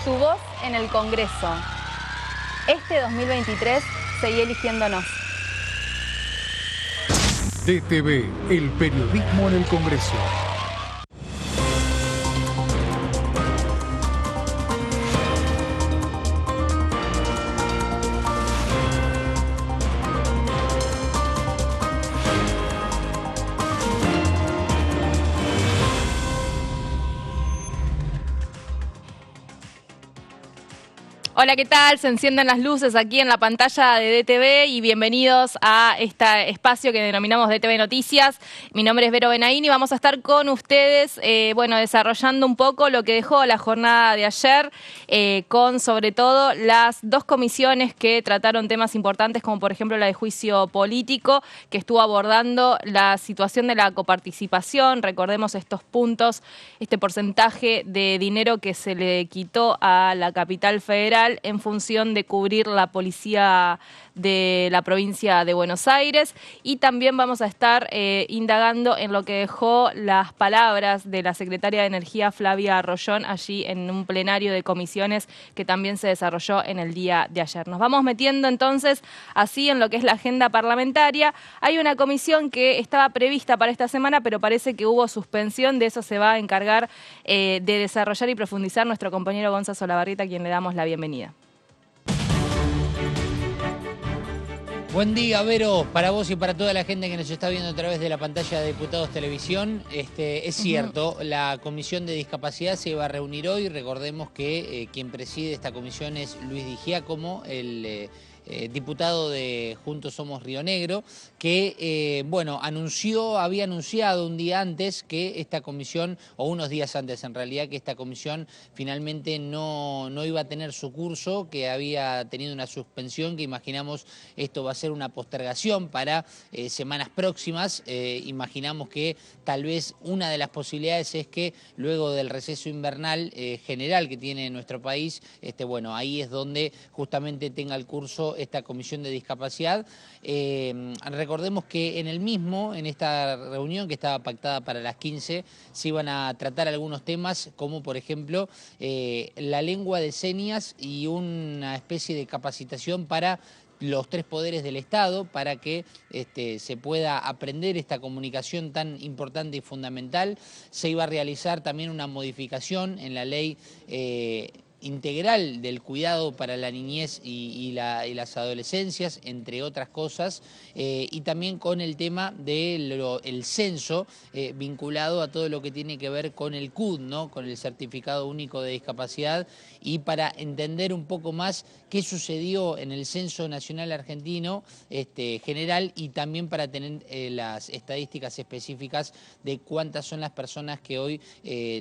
Tu voz en el Congreso. Este 2023 seguí eligiéndonos. DTV, el periodismo en el Congreso. Hola, ¿qué tal? Se encienden las luces aquí en la pantalla de DTV y bienvenidos a este espacio que denominamos DTV Noticias. Mi nombre es Vero Benaín y vamos a estar con ustedes, desarrollando un poco lo que dejó la jornada de ayer, con sobre todo las dos comisiones que trataron temas importantes, como por ejemplo la de juicio político, que estuvo abordando la situación de la coparticipación. Recordemos estos puntos, este porcentaje de dinero que se le quitó a la capital federal en función de cubrir la policía de la provincia de Buenos Aires, y también vamos a estar indagando en lo que dejó las palabras de la secretaria de Energía, Flavia Rollón, allí en un plenario de comisiones que también se desarrolló en el día de ayer. Nos vamos metiendo entonces así en lo que es la agenda parlamentaria. Hay una comisión que estaba prevista para esta semana, pero parece que hubo suspensión. De eso se va a encargar de desarrollar y profundizar nuestro compañero Gonzalo Solabarrieta, a quien le damos la bienvenida. Buen día, Vero, para vos y para toda la gente que nos está viendo a través de la pantalla de Diputados Televisión. Es cierto, la Comisión de Discapacidad se va a reunir hoy. Recordemos que quien preside esta comisión es Luis Di Giacomo, el diputado de Juntos Somos Río Negro, que había anunciado un día antes que esta comisión, o unos días antes en realidad, que esta comisión finalmente no iba a tener su curso, que había tenido una suspensión, que imaginamos esto va a ser una postergación para semanas próximas. Imaginamos que tal vez una de las posibilidades es que luego del receso invernal general que tiene nuestro país, ahí es donde justamente tenga el curso esta Comisión de Discapacidad. Recordemos que en esta reunión que estaba pactada para las 15, se iban a tratar algunos temas, como por ejemplo la lengua de señas y una especie de capacitación para los tres poderes del Estado, para que se pueda aprender esta comunicación tan importante y fundamental. Se iba a realizar también una modificación en la ley integral del cuidado para la niñez y las adolescencias, entre otras cosas, y también con el tema del censo vinculado a todo lo que tiene que ver con el CUD, ¿no? Con el Certificado Único de Discapacidad, y para entender un poco más qué sucedió en el Censo Nacional Argentino general, y también para tener las estadísticas específicas de cuántas son las personas que hoy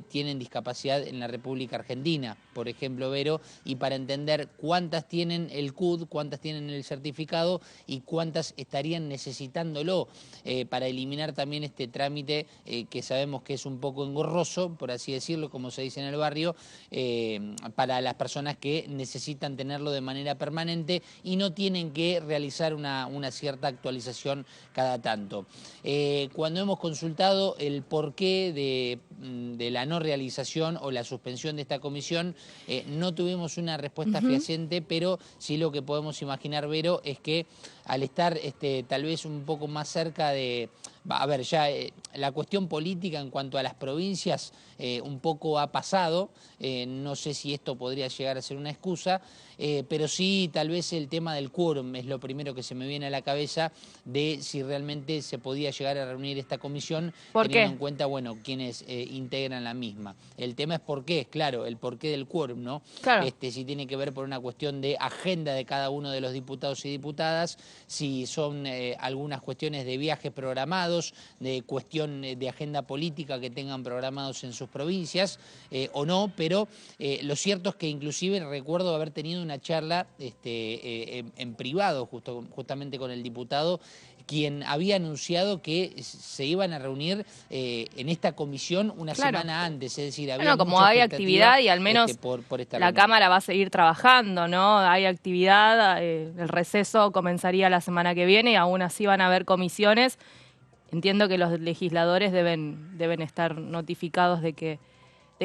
tienen discapacidad en la República Argentina, por ejemplo, Vero, y para entender cuántas tienen el CUD, cuántas tienen el certificado y cuántas estarían necesitándolo para eliminar también este trámite que sabemos que es un poco engorroso, por así decirlo, como se dice en el barrio, para las personas que necesitan tenerlo de manera permanente y no tienen que realizar una cierta actualización cada tanto. Cuando hemos consultado el porqué de la no realización o la suspensión de esta comisión, no tuvimos una respuesta fehaciente, pero sí lo que podemos imaginar, Vero, es que al estar tal vez un poco más cerca de... la cuestión política en cuanto a las provincias un poco ha pasado. No sé si esto podría llegar a ser una excusa, pero sí tal vez el tema del quórum es lo primero que se me viene a la cabeza, de si realmente se podía llegar a reunir esta comisión, teniendo en cuenta, quienes integran la misma. El tema es por qué, claro, el porqué del quórum, ¿no? Claro. Si tiene que ver por una cuestión de agenda de cada uno de los diputados y diputadas, si son algunas cuestiones de viajes programados, de cuestión de agenda política que tengan programados en sus provincias o no, pero lo cierto es que inclusive recuerdo haber tenido una charla en privado justamente con el diputado, quien había anunciado que se iban a reunir en esta comisión una semana antes, es decir, había como hay actividad y al menos por esta la reunión. Cámara va a seguir trabajando, ¿no? Hay actividad, el receso comenzaría la semana que viene y aún así van a haber comisiones. Entiendo que los legisladores deben estar notificados de que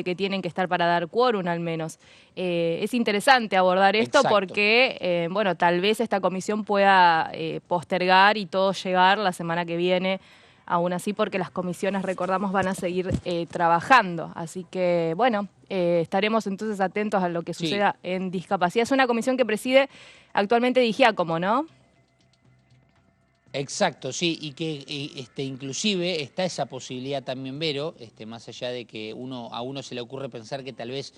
que tienen que estar para dar quórum al menos. Es interesante abordar esto. Exacto. Porque, bueno, tal vez esta comisión pueda postergar y todo llegar la semana que viene, aún así, porque las comisiones, recordamos, van a seguir trabajando. Así que, bueno, estaremos entonces atentos a lo que suceda en discapacidad. Es una comisión que preside actualmente Giacomo, ¿no? Exacto, sí, y que inclusive está esa posibilidad también, Vero, más allá de que a uno se le ocurre pensar que tal vez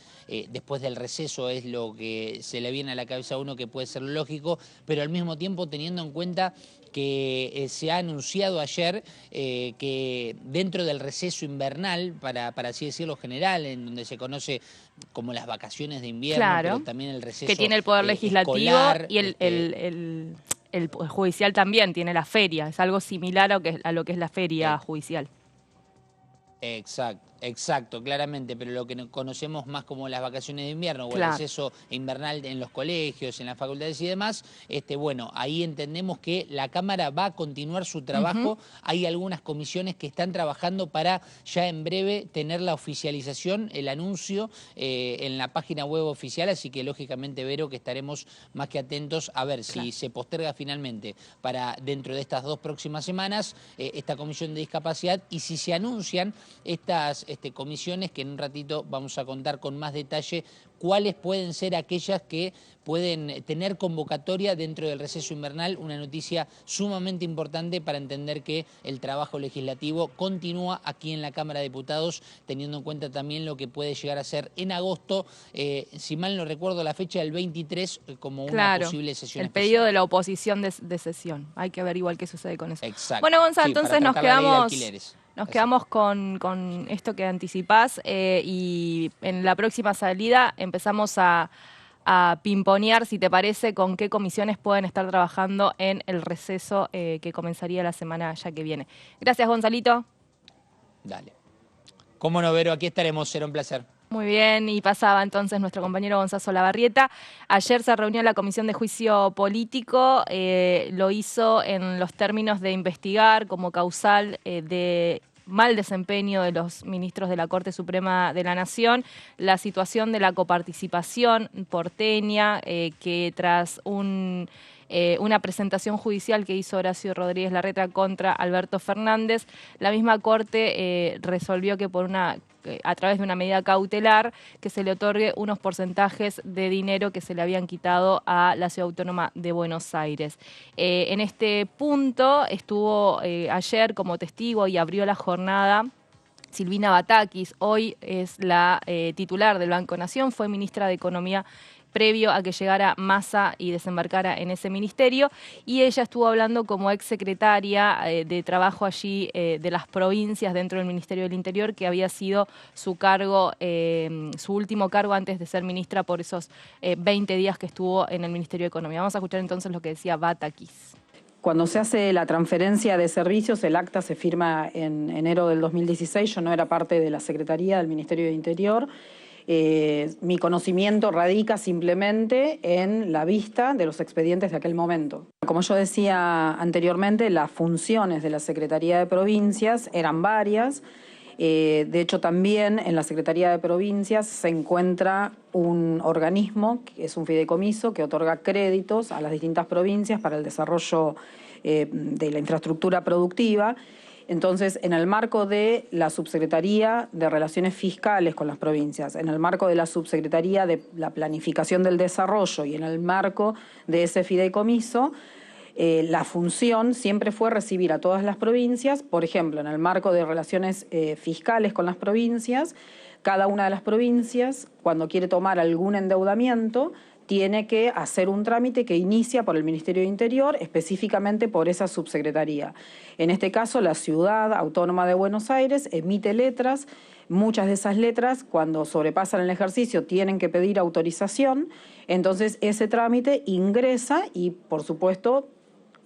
después del receso es lo que se le viene a la cabeza a uno, que puede ser lógico, pero al mismo tiempo teniendo en cuenta que se ha anunciado ayer que dentro del receso invernal, para así decirlo general, en donde se conoce como las vacaciones de invierno, claro, pero también el receso que tiene el poder legislativo escolar, y el judicial también tiene la feria, es algo similar a lo que es la feria judicial. Exacto, claramente, pero lo que conocemos más como las vacaciones de invierno o claro, el receso invernal en los colegios, en las facultades y demás, bueno, ahí entendemos que la Cámara va a continuar su trabajo. Hay algunas comisiones que están trabajando para ya en breve tener la oficialización, el anuncio en la página web oficial, así que lógicamente, Vero, que estaremos más que atentos a ver si se posterga finalmente para dentro de estas 2 próximas semanas esta comisión de discapacidad, y si se anuncian estas comisiones, que en un ratito vamos a contar con más detalle cuáles pueden ser aquellas que pueden tener convocatoria dentro del receso invernal. Una noticia sumamente importante para entender que el trabajo legislativo continúa aquí en la Cámara de Diputados, teniendo en cuenta también lo que puede llegar a ser en agosto, si mal no recuerdo la fecha del 23, como una posible sesión el especial. pedido de la oposición de sesión. Hay que ver igual qué sucede con eso. Exacto. Bueno, Gonzalo, entonces nos quedamos con esto que anticipás, y en la próxima salida empezamos a pimponear, si te parece, con qué comisiones pueden estar trabajando en el receso que comenzaría la semana ya que viene. Gracias, Gonzalito. Dale. Cómo no, Vero, aquí estaremos, será un placer. Muy bien, y pasaba entonces nuestro compañero Gonzalo Solabarrieta. Ayer se reunió la Comisión de Juicio Político, lo hizo en los términos de investigar como causal de mal desempeño de los ministros de la Corte Suprema de la Nación la situación de la coparticipación porteña, que tras una presentación judicial que hizo Horacio Rodríguez Larreta contra Alberto Fernández, la misma Corte resolvió que a través de una medida cautelar, que se le otorgue unos porcentajes de dinero que se le habían quitado a la Ciudad Autónoma de Buenos Aires. En este punto estuvo ayer como testigo y abrió la jornada Silvina Batakis. Hoy es la titular del Banco Nación, fue ministra de Economía previo a que llegara Massa y desembarcara en ese ministerio, y ella estuvo hablando como exsecretaria de Trabajo allí de las provincias dentro del Ministerio del Interior, que había sido su cargo, su último cargo antes de ser ministra por esos 20 días que estuvo en el Ministerio de Economía. Vamos a escuchar entonces lo que decía Batakis. Cuando se hace la transferencia de servicios, el acta se firma en enero del 2016, yo no era parte de la Secretaría del Ministerio de Interior. Mi conocimiento radica simplemente en la vista de los expedientes de aquel momento. Como yo decía anteriormente, las funciones de la Secretaría de Provincias eran varias. De hecho, también en la Secretaría de Provincias se encuentra un organismo, que es un fideicomiso, que otorga créditos a las distintas provincias para el desarrollo de la infraestructura productiva. Entonces, en el marco de la Subsecretaría de Relaciones Fiscales con las provincias, en el marco de la Subsecretaría de la Planificación del Desarrollo y en el marco de ese fideicomiso, la función siempre fue recibir a todas las provincias. Por ejemplo, en el marco de relaciones fiscales con las provincias, cada una de las provincias, cuando quiere tomar algún endeudamiento, tiene que hacer un trámite que inicia por el Ministerio de Interior, específicamente por esa subsecretaría. En este caso, la Ciudad Autónoma de Buenos Aires emite letras. Muchas de esas letras, cuando sobrepasan el ejercicio, tienen que pedir autorización. Entonces, ese trámite ingresa y, por supuesto,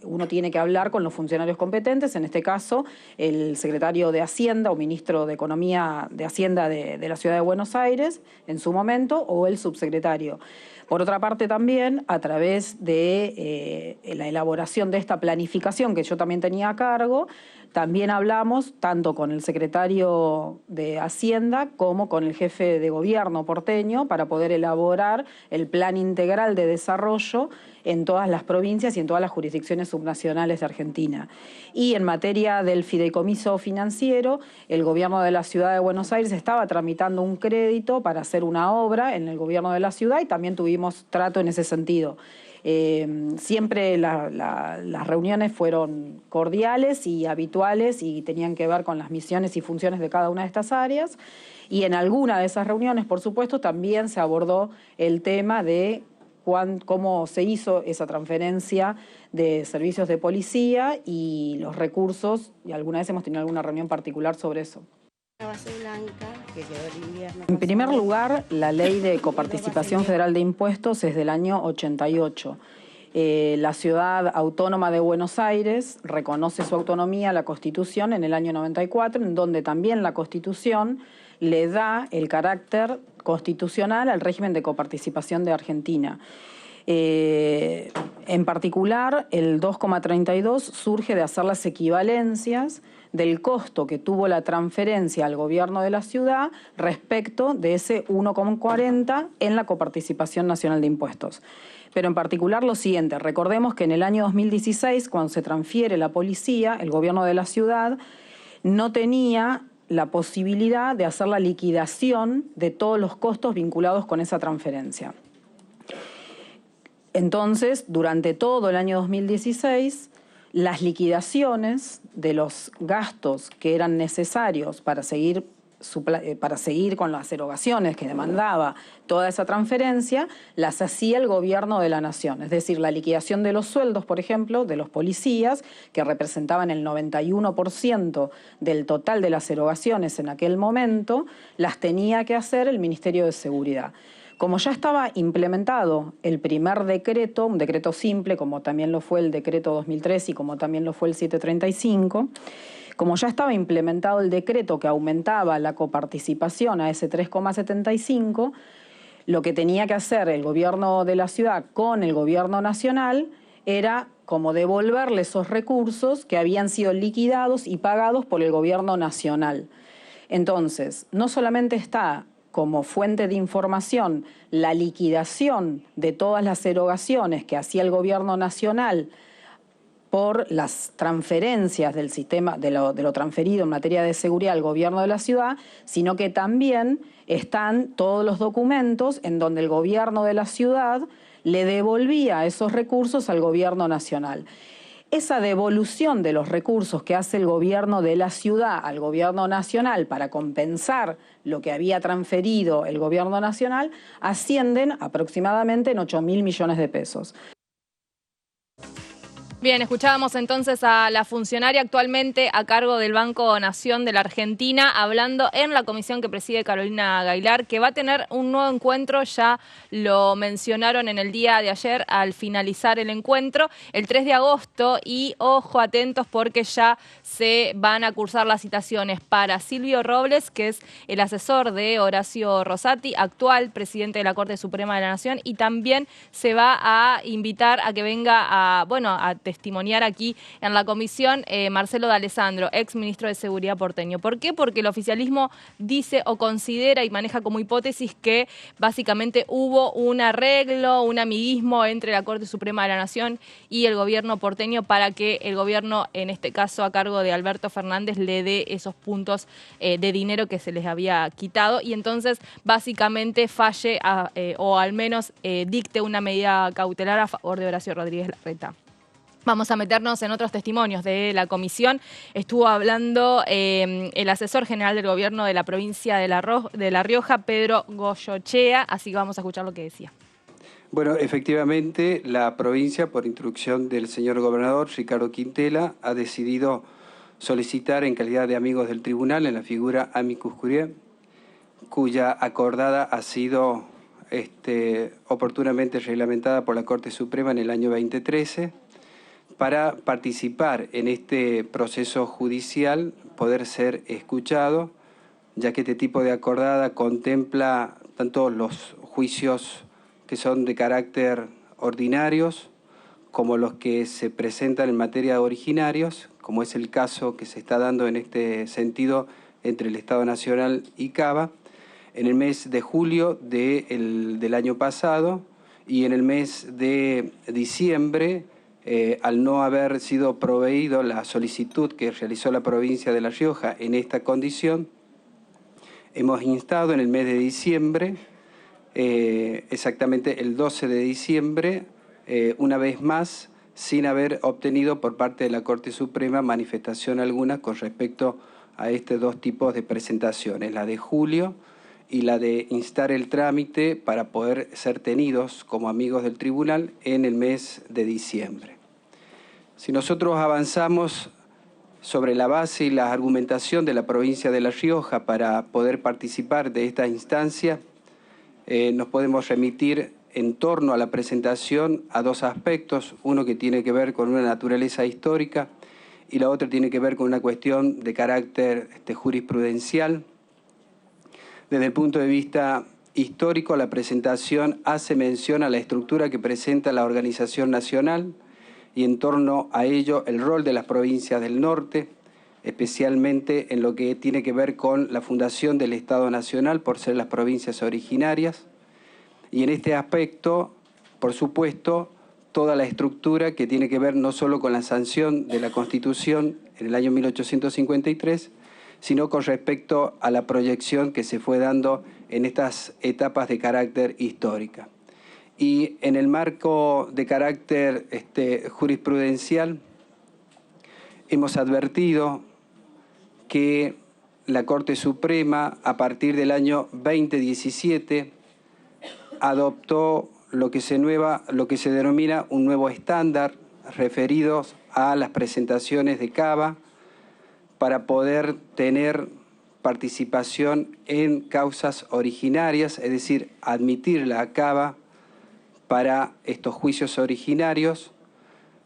uno tiene que hablar con los funcionarios competentes, en este caso el secretario de Hacienda o ministro de Economía de Hacienda de la Ciudad de Buenos Aires en su momento, o el subsecretario. Por otra parte también, a través de la elaboración de esta planificación que yo también tenía a cargo, también hablamos tanto con el secretario de Hacienda como con el jefe de gobierno porteño para poder elaborar el plan integral de desarrollo en todas las provincias y en todas las jurisdicciones subnacionales de Argentina. Y en materia del fideicomiso financiero, el gobierno de la Ciudad de Buenos Aires estaba tramitando un crédito para hacer una obra en el gobierno de la ciudad y también tuvimos trato en ese sentido. Siempre las reuniones fueron cordiales y habituales y tenían que ver con las misiones y funciones de cada una de estas áreas. Y en alguna de esas reuniones, por supuesto, también se abordó el tema de cómo se hizo esa transferencia de servicios de policía y los recursos, y alguna vez hemos tenido alguna reunión particular sobre eso. En primer lugar, la Ley de Coparticipación Federal de Impuestos es del año 88. La Ciudad Autónoma de Buenos Aires reconoce su autonomía a la Constitución en el año 94, en donde también la Constitución le da el carácter constitucional al régimen de coparticipación de Argentina. En particular, el 2,32 surge de hacer las equivalencias del costo que tuvo la transferencia al gobierno de la ciudad respecto de ese 1,40 en la coparticipación nacional de impuestos. Pero en particular lo siguiente, recordemos que en el año 2016, cuando se transfiere la policía, el gobierno de la ciudad no tenía la posibilidad de hacer la liquidación de todos los costos vinculados con esa transferencia. Entonces, durante todo el año 2016, las liquidaciones de los gastos que eran necesarios para seguir con las erogaciones que demandaba toda esa transferencia, las hacía el gobierno de la nación. Es decir, la liquidación de los sueldos, por ejemplo, de los policías, que representaban el 91% del total de las erogaciones en aquel momento, las tenía que hacer el Ministerio de Seguridad. Como ya estaba implementado el primer decreto, un decreto simple, como también lo fue el decreto 2003 y como también lo fue el 735, como ya estaba implementado el decreto que aumentaba la coparticipación a ese 3,75, lo que tenía que hacer el gobierno de la ciudad con el gobierno nacional era como devolverle esos recursos que habían sido liquidados y pagados por el gobierno nacional. Entonces, no solamente está como fuente de información la liquidación de todas las erogaciones que hacía el gobierno nacional por las transferencias del sistema de lo transferido en materia de seguridad al gobierno de la ciudad, sino que también están todos los documentos en donde el gobierno de la ciudad le devolvía esos recursos al gobierno nacional. Esa devolución de los recursos que hace el gobierno de la ciudad al gobierno nacional para compensar lo que había transferido el gobierno nacional ascienden aproximadamente en 8.000 millones de pesos. Bien, escuchábamos entonces a la funcionaria actualmente a cargo del Banco Nación de la Argentina hablando en la comisión que preside Carolina Gaylar, que va a tener un nuevo encuentro, ya lo mencionaron en el día de ayer al finalizar el encuentro, el 3 de agosto, y ojo, atentos porque ya se van a cursar las citaciones para Silvio Robles, que es el asesor de Horacio Rosati, actual presidente de la Corte Suprema de la Nación, y también se va a invitar a que venga a testimoniar aquí en la comisión Marcelo D'Alessandro, ex ministro de Seguridad porteño. ¿Por qué? Porque el oficialismo dice o considera y maneja como hipótesis que básicamente hubo un arreglo, un amiguismo entre la Corte Suprema de la Nación y el gobierno porteño para que el gobierno, en este caso a cargo de Alberto Fernández, le dé esos puntos de dinero que se les había quitado y entonces básicamente falle o al menos dicte una medida cautelar a favor de Horacio Rodríguez Larreta. Vamos a meternos en otros testimonios de la comisión. Estuvo hablando el asesor general del gobierno de la provincia de La Rioja, Pedro Goyochea, así que vamos a escuchar lo que decía. Bueno, efectivamente, la provincia, por instrucción del señor gobernador Ricardo Quintela, ha decidido solicitar en calidad de amigos del tribunal, en la figura amicus curiae, cuya acordada ha sido oportunamente reglamentada por la Corte Suprema en el año 2013, para participar en este proceso judicial, poder ser escuchado, ya que este tipo de acordada contempla tanto los juicios que son de carácter ordinarios, como los que se presentan en materia de originarios, como es el caso que se está dando en este sentido entre el Estado Nacional y Cava, en el mes de julio del año pasado y en el mes de diciembre, al no haber sido proveído la solicitud que realizó la provincia de La Rioja en esta condición, hemos instado en el mes de diciembre, exactamente el 12 de diciembre, una vez más, sin haber obtenido por parte de la Corte Suprema manifestación alguna con respecto a estos dos tipos de presentaciones, la de julio y la de instar el trámite para poder ser tenidos como amigos del tribunal en el mes de diciembre. Si nosotros avanzamos sobre la base y la argumentación de la provincia de La Rioja para poder participar de esta instancia, nos podemos remitir en torno a la presentación a dos aspectos, uno que tiene que ver con una naturaleza histórica y la otra tiene que ver con una cuestión de carácter jurisprudencial. Desde el punto de vista histórico, la presentación hace mención a la estructura que presenta la organización nacional y en torno a ello el rol de las provincias del norte, especialmente en lo que tiene que ver con la fundación del Estado Nacional por ser las provincias originarias. Y en este aspecto, por supuesto, toda la estructura que tiene que ver no solo con la sanción de la Constitución en el año 1853, sino con respecto a la proyección que se fue dando en estas etapas de carácter histórica. Y en el marco de carácter jurisprudencial, hemos advertido que la Corte Suprema, a partir del año 2017, adoptó lo que se denomina un nuevo estándar referidos a las presentaciones de Cava para poder tener participación en causas originarias, es decir, admitirla a Cava para estos juicios originarios,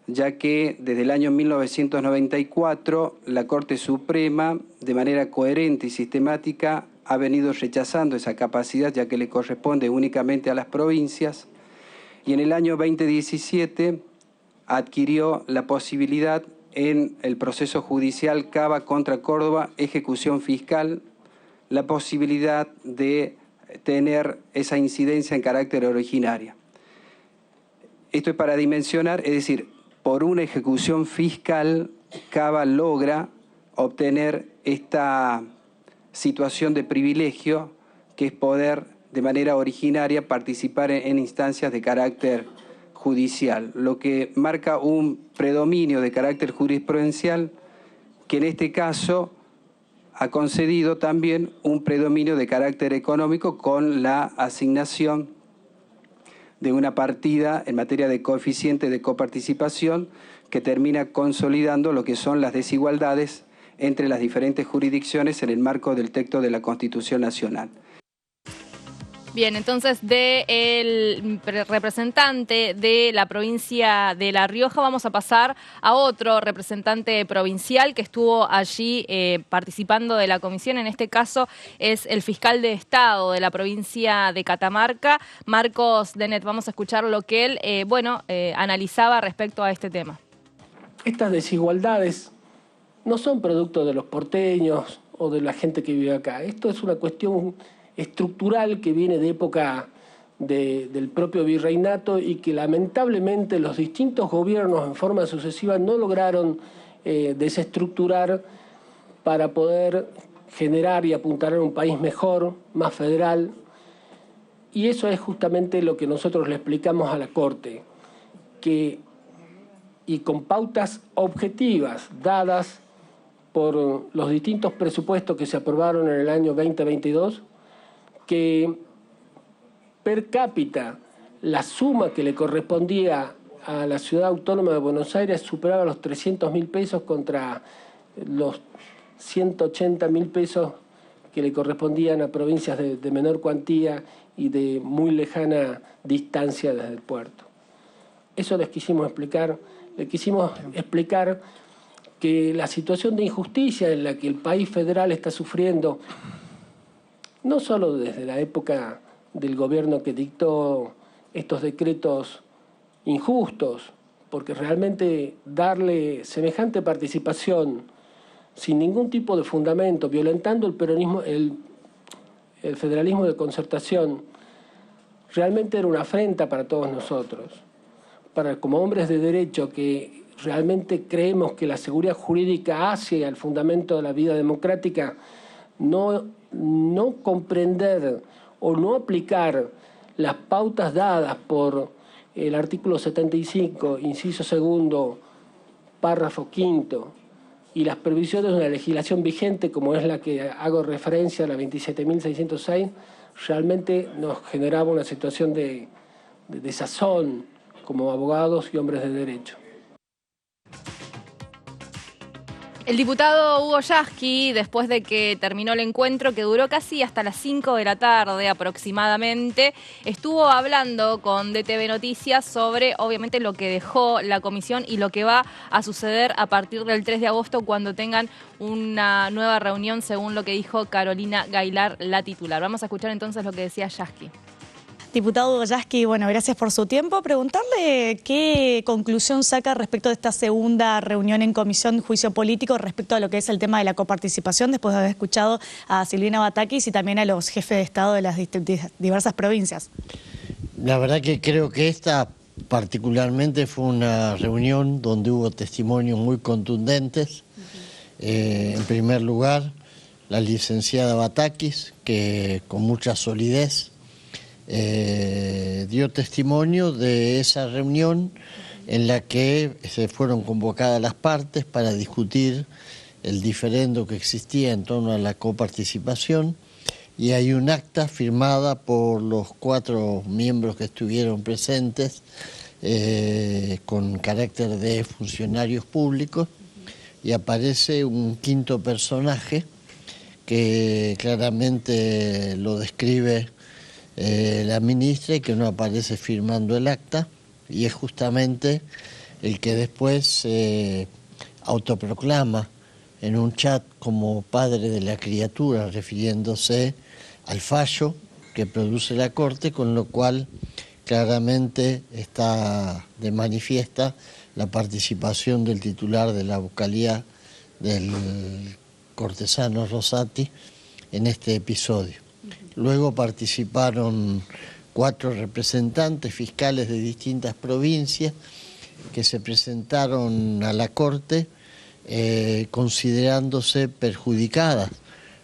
ya que desde el año 1994 la Corte Suprema, de manera coherente y sistemática, ha venido rechazando esa capacidad, ya que le corresponde únicamente a las provincias, y en el año 2017 adquirió la posibilidad en el proceso judicial Cava contra Córdoba, ejecución fiscal, la posibilidad de tener esa incidencia en carácter originaria. Esto es para dimensionar, es decir, por una ejecución fiscal, Cava logra obtener esta situación de privilegio, que es poder de manera originaria participar en instancias de carácter judicial, lo que marca un predominio de carácter jurisprudencial que en este caso ha concedido también un predominio de carácter económico con la asignación de una partida en materia de coeficiente de coparticipación que termina consolidando lo que son las desigualdades entre las diferentes jurisdicciones en el marco del texto de la Constitución Nacional. Bien, entonces del representante de la provincia de La Rioja vamos a pasar a otro representante provincial que estuvo allí participando de la comisión. En este caso es el fiscal de Estado de la provincia de Catamarca, Marcos Denet. Vamos a escuchar lo que él analizaba respecto a este tema. Estas desigualdades no son producto de los porteños o de la gente que vive acá. Esto es una cuestión estructural que viene de época del propio virreinato y que lamentablemente los distintos gobiernos en forma sucesiva no lograron desestructurar para poder generar y apuntalar un país mejor, más federal. Y eso es justamente lo que nosotros le explicamos a la Corte, y con pautas objetivas dadas por los distintos presupuestos que se aprobaron en el año 2022, que per cápita la suma que le correspondía a la Ciudad Autónoma de Buenos Aires superaba los 300.000 pesos contra los 180.000 pesos que le correspondían a provincias de menor cuantía y de muy lejana distancia desde el puerto. Eso les quisimos explicar que la situación de injusticia en la que el país federal está sufriendo, no solo desde la época del gobierno que dictó estos decretos injustos, porque realmente darle semejante participación sin ningún tipo de fundamento, violentando el peronismo, el federalismo de concertación, realmente era una afrenta para todos nosotros. Como hombres de derecho que realmente creemos que la seguridad jurídica hace al fundamento de la vida democrática, no comprender o no aplicar las pautas dadas por el artículo 75, inciso segundo, párrafo quinto, y las previsiones de una legislación vigente, como es la que hago referencia, la 27.606, realmente nos generaba una situación de desazón como abogados y hombres de derecho. El diputado Hugo Yasky, después de que terminó el encuentro, que duró casi hasta las 5 de la tarde aproximadamente, estuvo hablando con DTV Noticias sobre, obviamente, lo que dejó la comisión y lo que va a suceder a partir del 3 de agosto cuando tengan una nueva reunión, según lo que dijo Carolina Gaylar, la titular. Vamos a escuchar entonces lo que decía Yasky. Diputado Hugo Yasky, bueno, gracias por su tiempo. Preguntarle qué conclusión saca respecto de esta segunda reunión en comisión juicio político respecto a lo que es el tema de la coparticipación, después de haber escuchado a Silvina Batakis y también a los jefes de Estado de las diversas provincias. La verdad que creo que esta particularmente fue una reunión donde hubo testimonios muy contundentes. En primer lugar, la licenciada Batakis, que con mucha solidez dio testimonio de esa reunión en la que se fueron convocadas las partes para discutir el diferendo que existía en torno a la coparticipación, y hay un acta firmada por los 4 miembros que estuvieron presentes con carácter de funcionarios públicos, y aparece un quinto personaje que claramente lo describe la ministra y que no aparece firmando el acta, y es justamente el que después se autoproclama en un chat como padre de la criatura, refiriéndose al fallo que produce la Corte, con lo cual claramente está de manifiesta la participación del titular de la vocalía del cortesano Rosati en este episodio. Luego participaron 4 representantes fiscales de distintas provincias que se presentaron a la Corte considerándose perjudicadas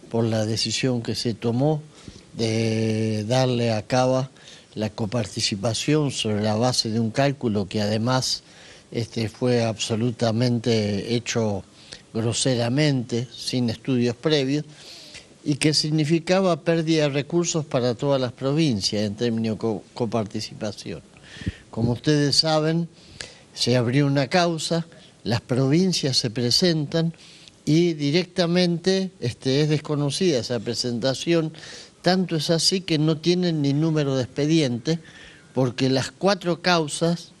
por la decisión que se tomó de darle a cabo la coparticipación sobre la base de un cálculo que además fue absolutamente hecho groseramente, sin estudios previos, y que significaba pérdida de recursos para todas las provincias en términos de coparticipación. Como ustedes saben, se abrió una causa, las provincias se presentan y directamente es desconocida esa presentación, tanto es así que no tienen ni número de expediente, porque las 4 causas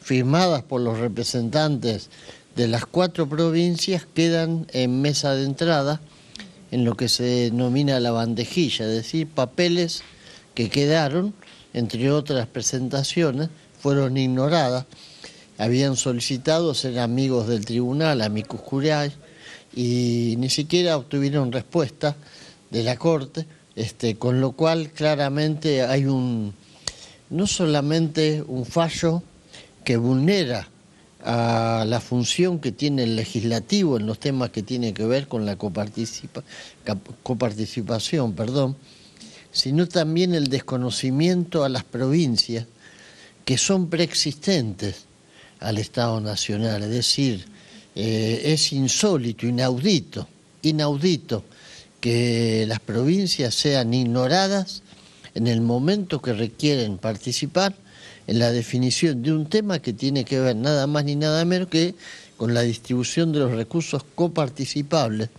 firmadas por los representantes de las 4 provincias quedan en mesa de entrada, en lo que se denomina la bandejilla, es decir, papeles que quedaron, entre otras presentaciones, fueron ignoradas, habían solicitado ser amigos del tribunal, amicus curiae, y ni siquiera obtuvieron respuesta de la Corte, con lo cual claramente hay no solamente un fallo que vulnera a la función que tiene el legislativo en los temas que tienen que ver con la coparticipación, sino también el desconocimiento a las provincias que son preexistentes al Estado Nacional, es decir, es insólito, inaudito que las provincias sean ignoradas en el momento que requieren participar en la definición de un tema que tiene que ver nada más ni nada menos que con la distribución de los recursos coparticipables,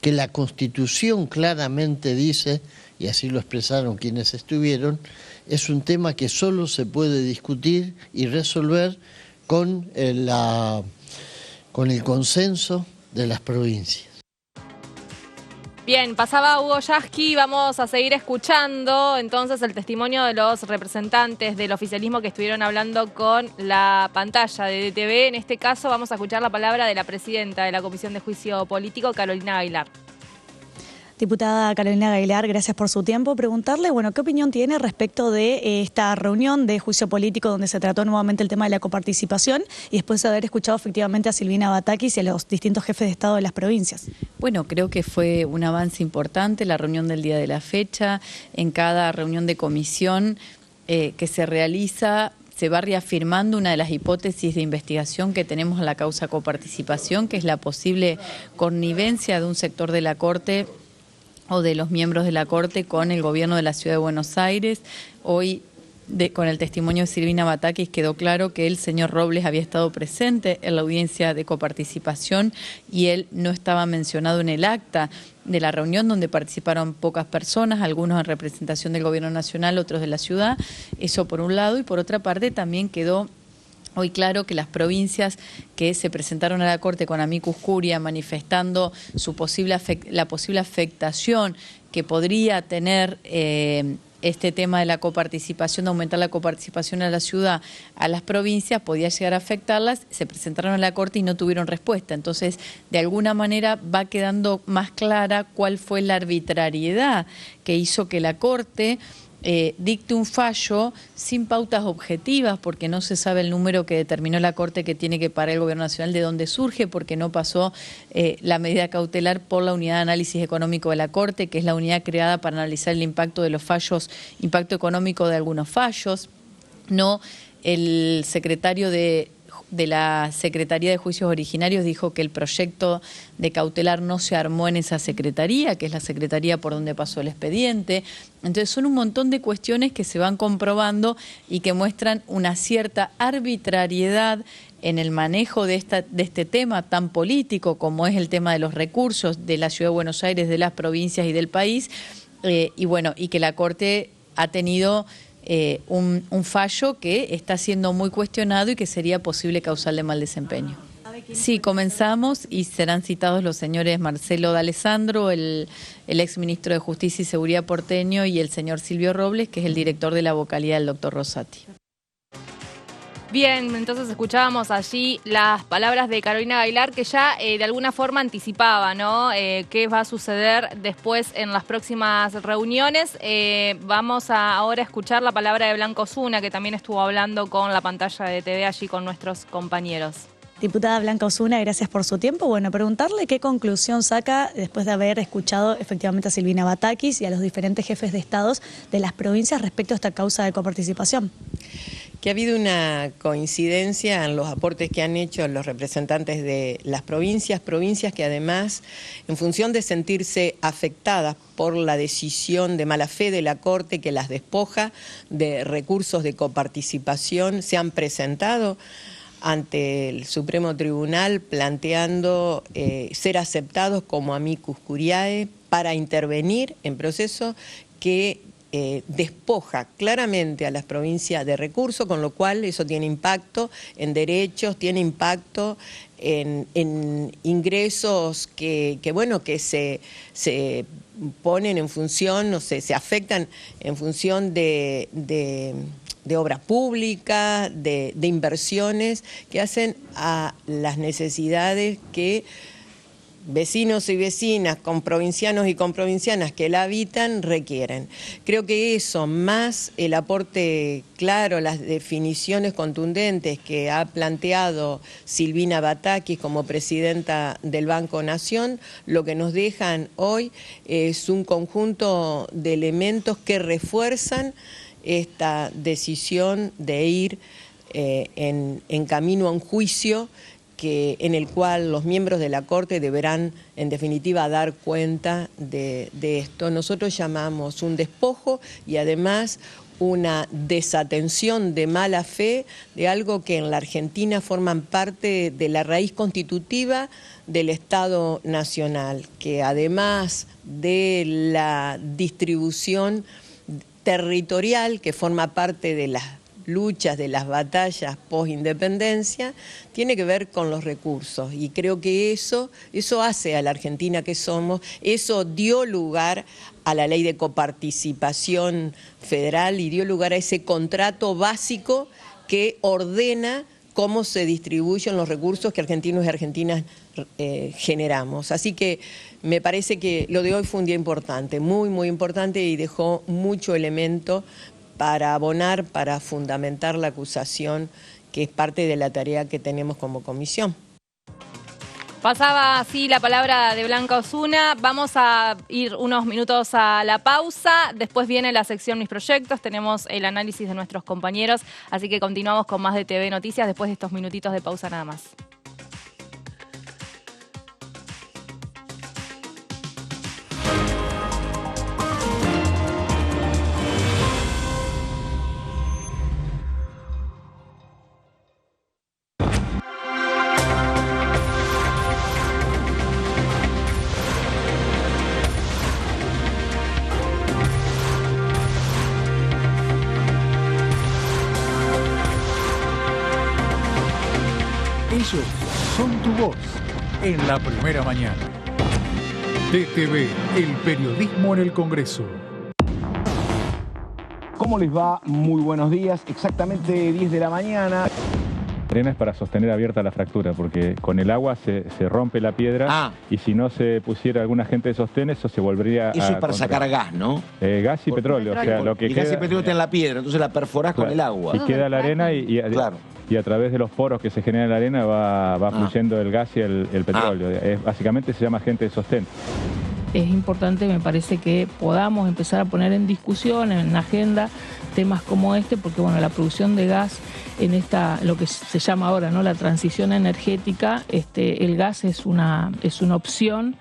que la Constitución claramente dice, y así lo expresaron quienes estuvieron, es un tema que solo se puede discutir y resolver con el consenso de las provincias. Bien, pasaba Hugo Yasky, vamos a seguir escuchando entonces el testimonio de los representantes del oficialismo que estuvieron hablando con la pantalla de DTV. En este caso vamos a escuchar la palabra de la presidenta de la Comisión de Juicio Político, Carolina Aguilar. Diputada Carolina Aguilar, gracias por su tiempo. Preguntarle, bueno, ¿qué opinión tiene respecto de esta reunión de juicio político donde se trató nuevamente el tema de la coparticipación y después de haber escuchado efectivamente a Silvina Batakis y a los distintos jefes de Estado de las provincias? Bueno, creo que fue un avance importante la reunión del día de la fecha. En cada reunión de comisión que se realiza se va reafirmando una de las hipótesis de investigación que tenemos en la causa coparticipación, que es la posible connivencia de un sector de la Corte o de los miembros de la Corte con el gobierno de la Ciudad de Buenos Aires. Hoy, con el testimonio de Silvina Batakis, quedó claro que el señor Robles había estado presente en la audiencia de coparticipación y él no estaba mencionado en el acta de la reunión donde participaron pocas personas, algunos en representación del gobierno nacional, otros de la ciudad. Eso por un lado, y por otra parte también quedó hoy claro que las provincias que se presentaron a la Corte con amicus curiae manifestando la posible afectación que podría tener este tema de la coparticipación, de aumentar la coparticipación a la ciudad, a las provincias, podía llegar a afectarlas, se presentaron a la Corte y no tuvieron respuesta. Entonces, de alguna manera va quedando más clara cuál fue la arbitrariedad que hizo que la Corte dicte un fallo sin pautas objetivas, porque no se sabe el número que determinó la Corte que tiene que pagar el Gobierno Nacional, de dónde surge, porque no pasó la medida cautelar por la Unidad de Análisis Económico de la Corte, que es la unidad creada para analizar el impacto de los fallos, impacto económico de algunos fallos. No, el secretario de la Secretaría de Juicios Originarios dijo que el proyecto de cautelar no se armó en esa secretaría, que es la secretaría por donde pasó el expediente. Entonces son un montón de cuestiones que se van comprobando y que muestran una cierta arbitrariedad en el manejo de este tema tan político como es el tema de los recursos de la Ciudad de Buenos Aires, de las provincias y del país, y que la Corte ha tenido un fallo que está siendo muy cuestionado y que sería posible causal de mal desempeño. Sí, comenzamos y serán citados los señores Marcelo D'Alessandro, el exministro de Justicia y Seguridad porteño, y el señor Silvio Robles, que es el director de la vocalía del doctor Rosati. Bien, entonces escuchábamos allí las palabras de Carolina Aguilar, que ya de alguna forma anticipaba, ¿no? Qué va a suceder después en las próximas reuniones. Vamos ahora a escuchar la palabra de Blanca Osuna, que también estuvo hablando con la pantalla de TV allí con nuestros compañeros. Diputada Blanca Osuna, gracias por su tiempo. Bueno, preguntarle qué conclusión saca después de haber escuchado efectivamente a Silvina Batakis y a los diferentes jefes de estados de las provincias respecto a esta causa de coparticipación. Que ha habido una coincidencia en los aportes que han hecho los representantes de las provincias que además, en función de sentirse afectadas por la decisión de mala fe de la Corte que las despoja de recursos de coparticipación, se han presentado ante el Supremo Tribunal planteando ser aceptados como amicus curiae para intervenir en proceso que despoja claramente a las provincias de recursos, con lo cual eso tiene impacto en derechos, tiene impacto en ingresos que se ponen en función, no sé, se afectan en función de obras públicas, de inversiones que hacen a las necesidades que vecinos y vecinas, comprovincianos y comprovincianas que la habitan requieren. Creo que eso, más el aporte claro, las definiciones contundentes que ha planteado Silvina Batakis como presidenta del Banco Nación, lo que nos dejan hoy es un conjunto de elementos que refuerzan esta decisión de ir en camino a un juicio en el cual los miembros de la Corte deberán, en definitiva, dar cuenta de esto. Nosotros llamamos un despojo y además una desatención de mala fe de algo que en la Argentina forman parte de la raíz constitutiva del Estado Nacional, que además de la distribución territorial que forma parte de las luchas, de las batallas post-independencia, tiene que ver con los recursos. Y creo que eso hace a la Argentina que somos, eso dio lugar a la ley de coparticipación federal y dio lugar a ese contrato básico que ordena cómo se distribuyen los recursos que argentinos y argentinas generamos. Así que me parece que lo de hoy fue un día importante, muy, muy importante, y dejó mucho elemento para abonar, para fundamentar la acusación, que es parte de la tarea que tenemos como comisión. Pasaba así la palabra de Blanca Osuna. Vamos a ir unos minutos a la pausa. Después viene la sección Mis Proyectos. Tenemos el análisis de nuestros compañeros. Así que continuamos con más de TV Noticias después de estos minutitos de pausa nada más. Ellos son tu voz en la primera mañana. DTV, el periodismo en el Congreso. ¿Cómo les va? Muy buenos días. Exactamente 10 de la mañana. Arena es para sostener abierta la fractura, porque con el agua se rompe la piedra y si no se pusiera algún agente de sostén, eso se volvería Eso es para sacar gas, ¿no? Gas y petróleo. O sea, lo que gas y queda, petróleo está en la piedra, entonces la perforás con el agua. Y queda la arena y a través de los poros que se generan en la arena va fluyendo el gas y el petróleo. Básicamente se llama agente de sostén. Es importante, me parece, que podamos empezar a poner en discusión, en la agenda, temas como este, porque bueno, la producción de gas en lo que se llama ahora, ¿no?, la transición energética, el gas es una opción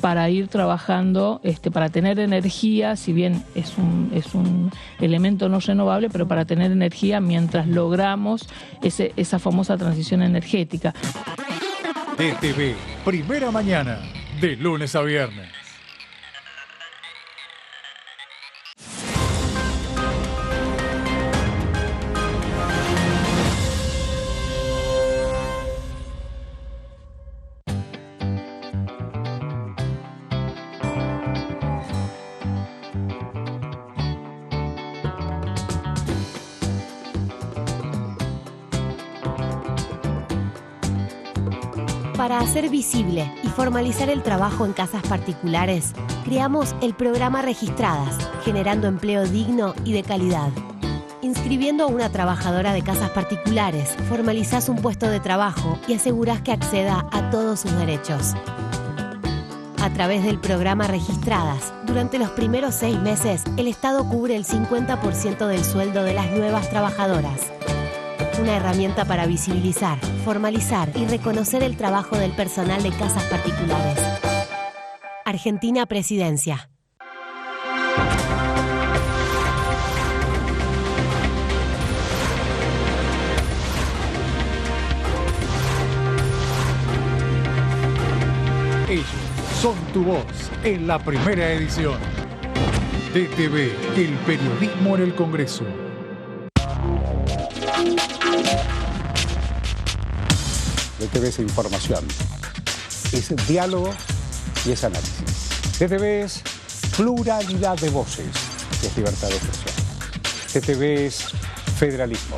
para ir trabajando, para tener energía, si bien es un elemento no renovable, pero para tener energía mientras logramos esa famosa transición energética. DTV, primera mañana, de lunes a viernes. Para hacer visible y formalizar el trabajo en casas particulares, creamos el programa Registradas, generando empleo digno y de calidad. Inscribiendo a una trabajadora de casas particulares, formalizás un puesto de trabajo y asegurás que acceda a todos sus derechos. A través del programa Registradas, durante los primeros 6 meses, el Estado cubre el 50% del sueldo de las nuevas trabajadoras. Una herramienta para visibilizar, formalizar y reconocer el trabajo del personal de casas particulares. Argentina Presidencia. Ellos son tu voz en la primera edición. DTV, el periodismo en el Congreso. DTV es información, es diálogo y es análisis. DTV es pluralidad de voces, es libertad de expresión. DTV es federalismo.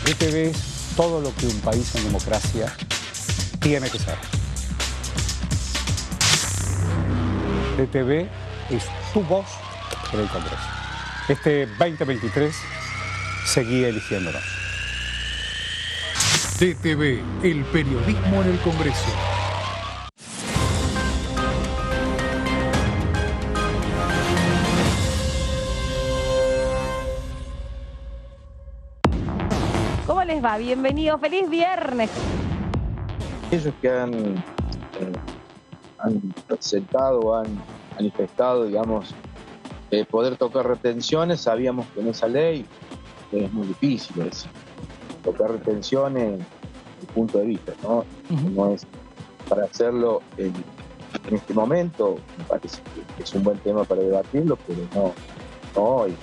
DTV es todo lo que un país en democracia tiene que ser. DTV es tu voz en el Congreso. Este 2023 seguí eligiéndonos. DTV, el periodismo en el Congreso. ¿Cómo les va? Bienvenidos, feliz viernes. Ellos que han presentado, han manifestado, digamos, poder tocar retenciones, sabíamos que en esa ley es muy difícil eso. Tocar retenciones, desde el punto de vista, ¿no? No es para hacerlo en este momento, me parece que es un buen tema para debatirlo, pero no hoy.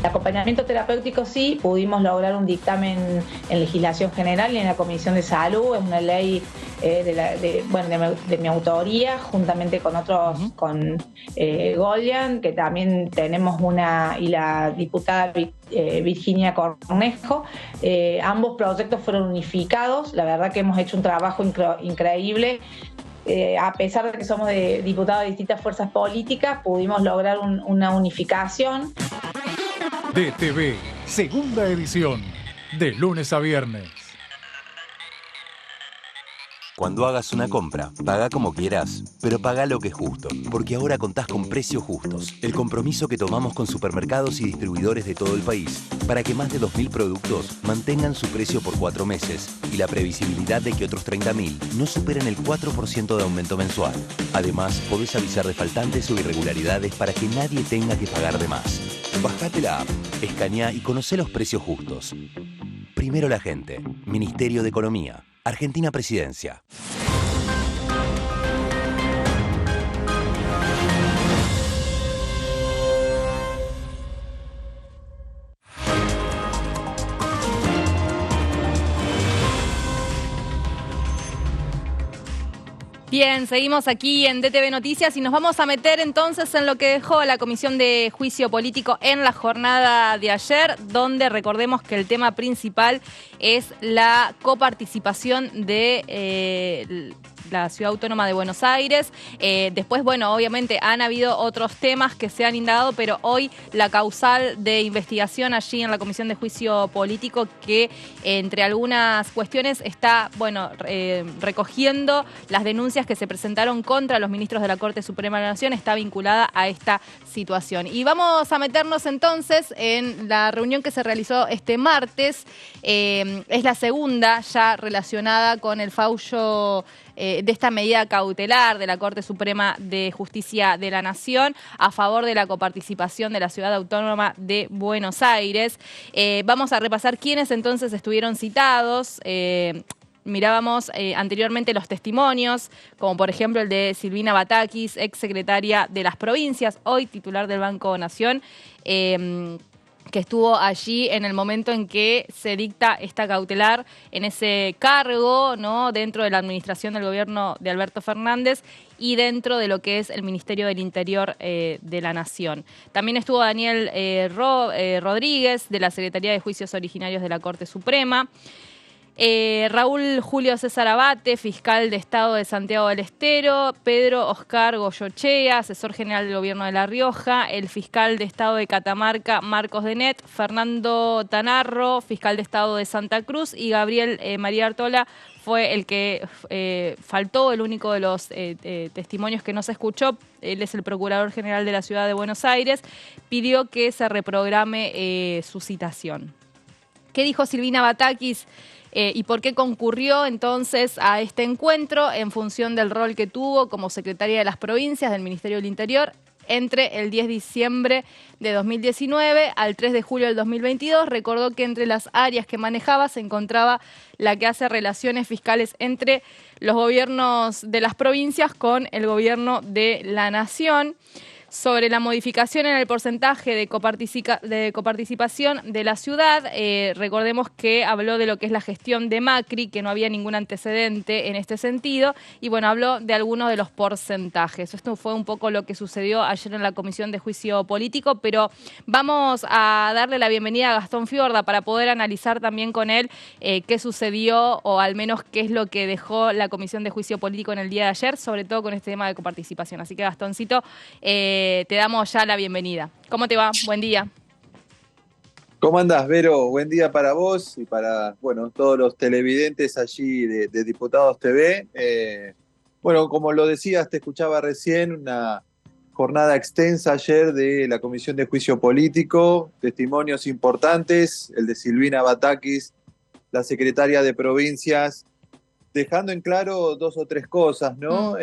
El acompañamiento terapéutico sí, pudimos lograr un dictamen en legislación general y en la Comisión de Salud, es una ley de mi autoría, juntamente con otros, con Golian, que también tenemos y la diputada Virginia Cornejo. Ambos proyectos fueron unificados, la verdad que hemos hecho un trabajo increíble. A pesar de que somos diputados de distintas fuerzas políticas, pudimos lograr una unificación. DTV, segunda edición, de lunes a viernes. Cuando hagas una compra, paga como quieras, pero paga lo que es justo, porque ahora contás con Precios Justos, el compromiso que tomamos con supermercados y distribuidores de todo el país, para que más de 2.000 productos mantengan su precio por 4 meses y la previsibilidad de que otros 30.000 no superen el 4% de aumento mensual. Además, podés avisar de faltantes o irregularidades para que nadie tenga que pagar de más. Bajate la app, escaneá y conocé los precios justos. Primero la gente. Ministerio de Economía. Argentina Presidencia. Bien, seguimos aquí en DTV Noticias y nos vamos a meter entonces en lo que dejó la Comisión de Juicio Político en la jornada de ayer, donde recordemos que el tema principal es la coparticipación de la Ciudad Autónoma de Buenos Aires. Después, bueno, obviamente han habido otros temas que se han indagado, pero hoy la causal de investigación allí en la Comisión de Juicio Político, que entre algunas cuestiones está, bueno, recogiendo las denuncias que se presentaron contra los ministros de la Corte Suprema de la Nación, está vinculada a esta situación. Y vamos a meternos entonces en la reunión que se realizó este martes. Es la segunda ya relacionada con el fallo de esta medida cautelar de la Corte Suprema de Justicia de la Nación a favor de la coparticipación de la Ciudad Autónoma de Buenos Aires. Vamos a repasar quiénes entonces estuvieron citados. Mirábamos anteriormente los testimonios, como por ejemplo el de Silvina Batakis, ex secretaria de las provincias, hoy titular del Banco Nación, que estuvo allí en el momento en que se dicta esta cautelar en ese cargo, ¿no?, dentro de la administración del gobierno de Alberto Fernández y dentro de lo que es el Ministerio del Interior de la Nación. También estuvo Daniel Rodríguez, de la Secretaría de Juicios Originarios de la Corte Suprema. Raúl Julio César Abate, fiscal de Estado de Santiago del Estero, Pedro Oscar Goyochea, asesor general del Gobierno de La Rioja, el fiscal de Estado de Catamarca, Marcos Denet, Fernando Tanarro, fiscal de Estado de Santa Cruz, y Gabriel María Artola fue el que faltó, el único de los testimonios que no se escuchó. Él es el Procurador General de la Ciudad de Buenos Aires, pidió que se reprograme su citación. ¿Qué dijo Silvina Batakis? ¿Y por qué concurrió entonces a este encuentro en función del rol que tuvo como secretaria de las provincias del Ministerio del Interior entre el 10 de diciembre de 2019 al 3 de julio del 2022? Recordó que entre las áreas que manejaba se encontraba la que hace relaciones fiscales entre los gobiernos de las provincias con el gobierno de la Nación. Sobre la modificación en el porcentaje de coparticipación de la ciudad, recordemos que habló de lo que es la gestión de Macri, que no había ningún antecedente en este sentido, y bueno, habló de algunos de los porcentajes. Esto fue un poco lo que sucedió ayer en la Comisión de Juicio Político, pero vamos a darle la bienvenida a Gastón Fiorda para poder analizar también con él qué sucedió, o al menos qué es lo que dejó la Comisión de Juicio Político en el día de ayer, sobre todo con este tema de coparticipación. Así que, Gastoncito, te damos ya la bienvenida. ¿Cómo te va? Buen día. ¿Cómo andás, Vero? Buen día para vos y para, bueno, todos los televidentes allí de Diputados TV. Bueno, como lo decías, te escuchaba recién, una jornada extensa ayer de la Comisión de Juicio Político, testimonios importantes, el de Silvina Batakis, la secretaria de Provincias, dejando en claro dos o tres cosas, ¿no?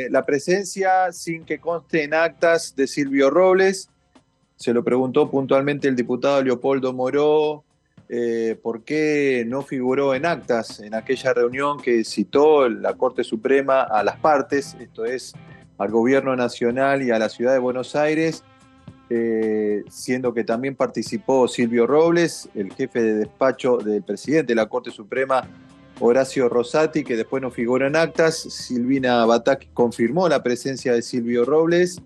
La presencia, sin que conste en actas, de Silvio Robles. Se lo preguntó puntualmente el diputado Leopoldo Moró, por qué no figuró en actas en aquella reunión que citó la Corte Suprema a las partes, esto es, al Gobierno Nacional y a la Ciudad de Buenos Aires, siendo que también participó Silvio Robles, el jefe de despacho del presidente de la Corte Suprema, Horacio Rosati, que después no figura en actas. Silvina Batak confirmó la presencia de Silvio Robles,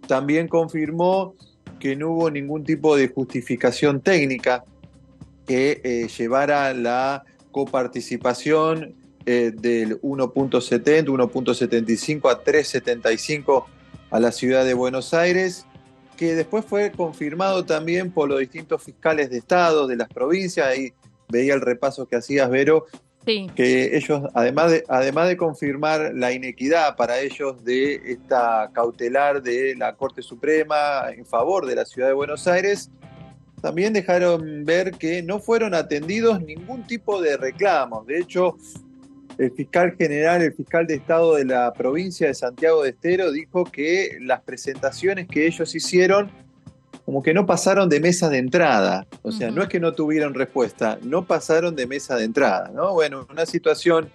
también confirmó que no hubo ningún tipo de justificación técnica que llevara la coparticipación del 1.70, 1.75 a 3.75 a la ciudad de Buenos Aires, que después fue confirmado también por los distintos fiscales de Estado de las provincias. Ahí veía el repaso que hacías, Vero, sí, que ellos, además de confirmar la inequidad para ellos de esta cautelar de la Corte Suprema en favor de la ciudad de Buenos Aires, también dejaron ver que no fueron atendidos ningún tipo de reclamos. De hecho, el fiscal general, el fiscal de Estado de la provincia de Santiago del Estero, dijo que las presentaciones que ellos hicieron como que no pasaron de mesa de entrada. O sea, no es que no tuvieron respuesta, no pasaron de mesa de entrada, ¿no? Bueno, una situación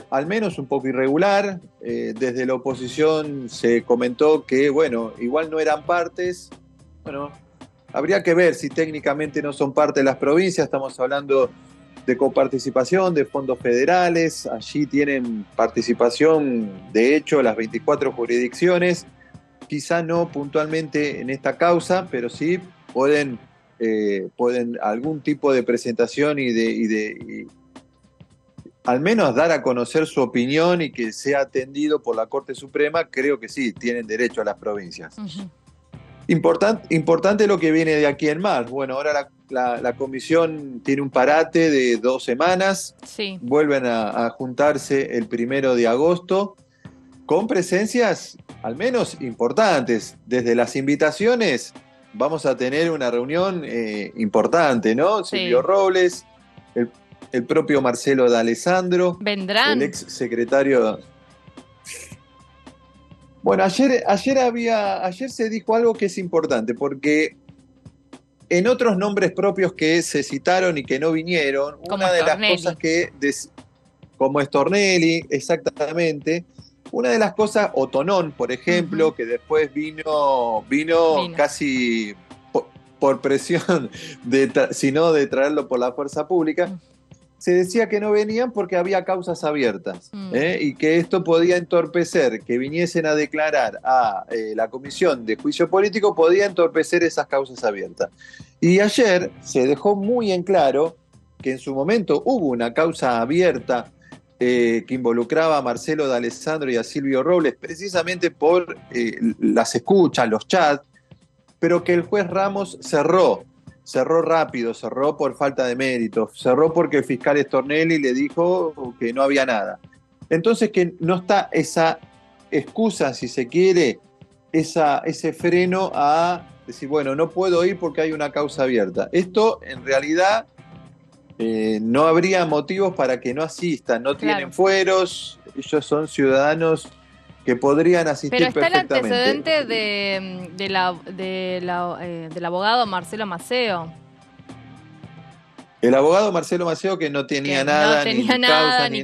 al menos un poco irregular. Desde la oposición se comentó que, bueno, igual no eran partes. Bueno, habría que ver si técnicamente no son parte de las provincias. Estamos hablando de coparticipación, de fondos federales. Allí tienen participación, de hecho, las 24 jurisdicciones. Quizá no puntualmente en esta causa, pero sí pueden algún tipo de presentación y al menos dar a conocer su opinión y que sea atendido por la Corte Suprema. Creo que sí, tienen derecho a las provincias. Importante lo que viene de aquí en más. Bueno, ahora la comisión tiene un parate de 2 semanas. Sí. Vuelven a juntarse el 1 de agosto con presencias al menos importantes. Desde las invitaciones vamos a tener una reunión importante, ¿no? Sí. Silvio Robles, el propio Marcelo D'Alessandro. ¿Vendrán? El ex secretario. Bueno, ayer se dijo algo que es importante, porque en otros nombres propios que se citaron y que no vinieron, una de las cosas que, como Stornelli, exactamente, una de las cosas, o Tonón, por ejemplo, que después vino casi por presión, sino de traerlo por la fuerza pública, se decía que no venían porque había causas abiertas, y que esto podía entorpecer, que viniesen a declarar a la Comisión de Juicio Político, podía entorpecer esas causas abiertas. Y ayer se dejó muy en claro que en su momento hubo una causa abierta que involucraba a Marcelo D'Alessandro y a Silvio Robles, precisamente por las escuchas, los chats, pero que el juez Ramos cerró rápido, cerró por falta de méritos, cerró porque el fiscal Stornelli le dijo que no había nada. Entonces, que no está esa excusa, si se quiere, ese freno a decir, bueno, no puedo ir porque hay una causa abierta. Esto, en realidad, no habría motivos para que no asistan, no tienen fueros, ellos son ciudadanos que podrían asistir perfectamente. Pero está el antecedente del abogado Marcelo Maceo. El abogado Marcelo Maceo, que no tenía nada, ni causa, ni